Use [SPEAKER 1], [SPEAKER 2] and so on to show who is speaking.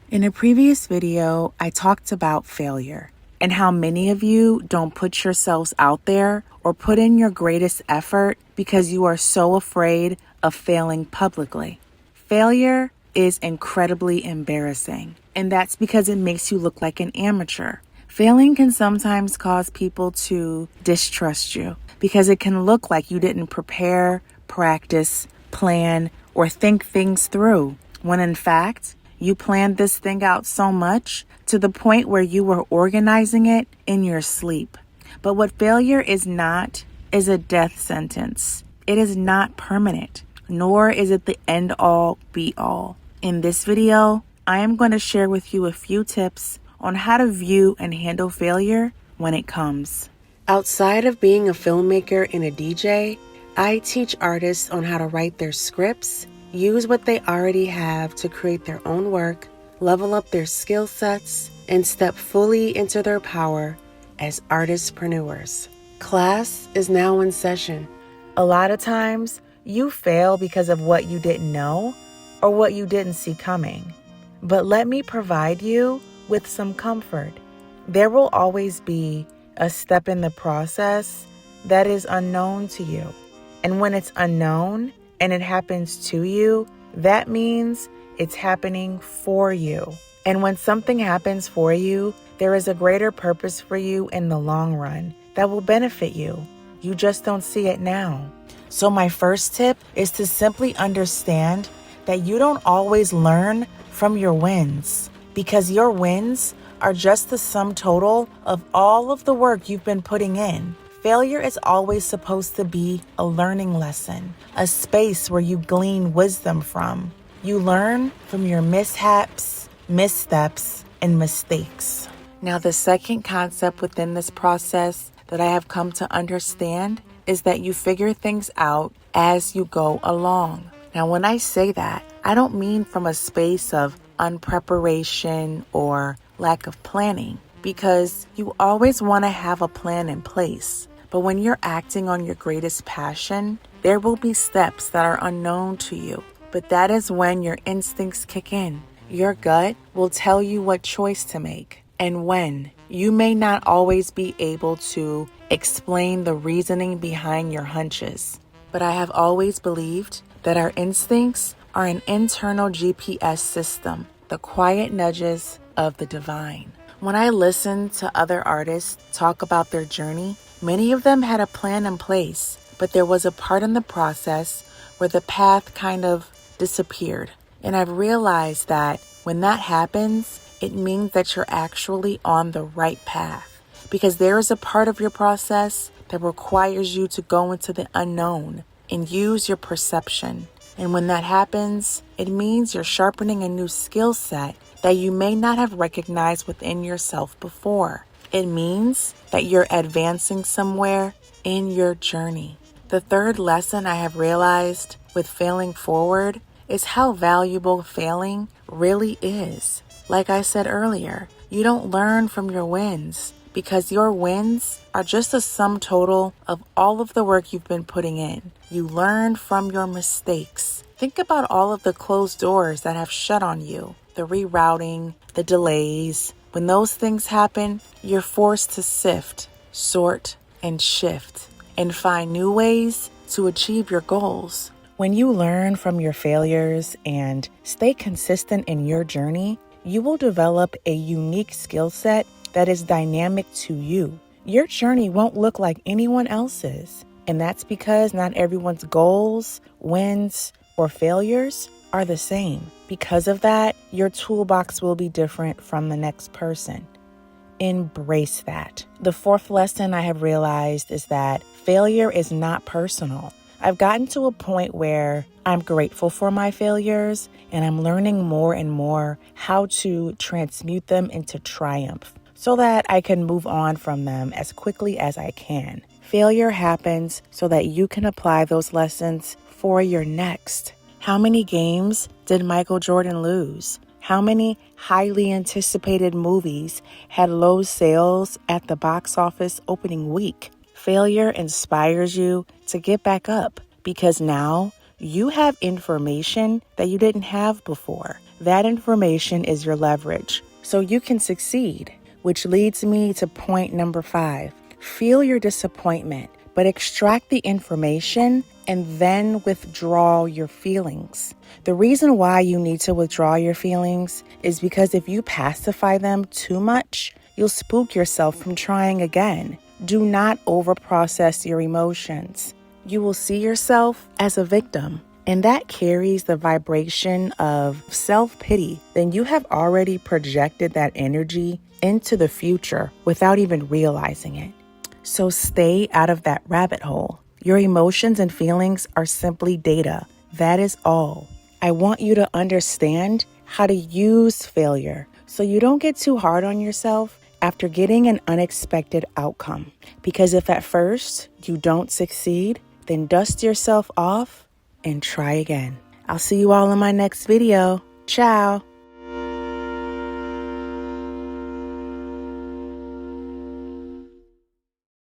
[SPEAKER 1] In a previous video, I talked about failure and how many of you don't put yourselves out there or put in your greatest effort because you are so afraid of failing publicly. Failure is incredibly embarrassing, and that's because it makes you look like an amateur. Failing can sometimes cause people to distrust you because it can look like you didn't prepare, practice, plan, or think things through, when in fact, you planned this thing out so much to the point where you were organizing it in your sleep. But what failure is not is a death sentence. It is not permanent, nor is it the end all be all. In this video, I am going to share with you a few tips on how to view and handle failure when it comes. Outside of being a filmmaker and a DJ, I teach artists on how to write their scripts, use what they already have to create their own work, level up their skill sets, and step fully into their power as artistpreneurs. Class is now in session. A lot of times, you fail because of what you didn't know or what you didn't see coming. But let me provide you with some comfort. There will always be a step in the process that is unknown to you. And when it's unknown, and it happens to you, that means it's happening for you. And when something happens for you, there is a greater purpose for you in the long run that will benefit you. You just don't see it now. So my first tip is to simply understand that you don't always learn from your wins, because your wins are just the sum total of all of the work you've been putting in. Failure is always supposed to be a learning lesson, a space where you glean wisdom from. You learn from your mishaps, missteps, and mistakes. Now, the second concept within this process that I have come to understand is that you figure things out as you go along. Now, when I say that, I don't mean from a space of unpreparation or lack of planning, because you always want to have a plan in place. But when you're acting on your greatest passion, there will be steps that are unknown to you. But that is when your instincts kick in. Your gut will tell you what choice to make and when. You may not always be able to explain the reasoning behind your hunches, but I have always believed that our instincts are an internal GPS system, the quiet nudges of the divine. When I listen to other artists talk about their journey, many of them had a plan in place, but there was a part in the process where the path kind of disappeared. And I've realized that when that happens, it means that you're actually on the right path, because there is a part of your process that requires you to go into the unknown and use your perception. And when that happens, it means you're sharpening a new skill set that you may not have recognized within yourself before. It means that you're advancing somewhere in your journey. The third lesson I have realized with failing forward is how valuable failing really is. Like I said earlier, you don't learn from your wins, because your wins are just a sum total of all of the work you've been putting in. You learn from your mistakes. Think about all of the closed doors that have shut on you, the rerouting, the delays. When those things happen, you're forced to sift, sort, and shift, and find new ways to achieve your goals. When you learn from your failures and stay consistent in your journey, you will develop a unique skill set that is dynamic to you. Your journey won't look like anyone else's, and that's because not everyone's goals, wins, or failures are the same. Because of that, your toolbox will be different from the next person. Embrace that. The fourth lesson I have realized is that failure is not personal. I've gotten to a point where I'm grateful for my failures, and I'm learning more and more how to transmute them into triumph so that I can move on from them as quickly as I can. Failure happens so that you can apply those lessons for your next. How many games did Michael Jordan lose? How many highly anticipated movies had low sales at the box office opening week? Failure inspires you to get back up, because now you have information that you didn't have before. That information is your leverage, so you can succeed. Which leads me to point number 5. Feel your disappointment, but extract the information and then withdraw your feelings. The reason why you need to withdraw your feelings is because if you pacify them too much, you'll spook yourself from trying again. Do not overprocess your emotions. You will see yourself as a victim, and that carries the vibration of self-pity. Then you have already projected that energy into the future without even realizing it. So stay out of that rabbit hole. Your emotions and feelings are simply data. That is all. I want you to understand how to use failure so you don't get too hard on yourself after getting an unexpected outcome. Because if at first you don't succeed, then dust yourself off and try again. I'll see you all in my next video. Ciao.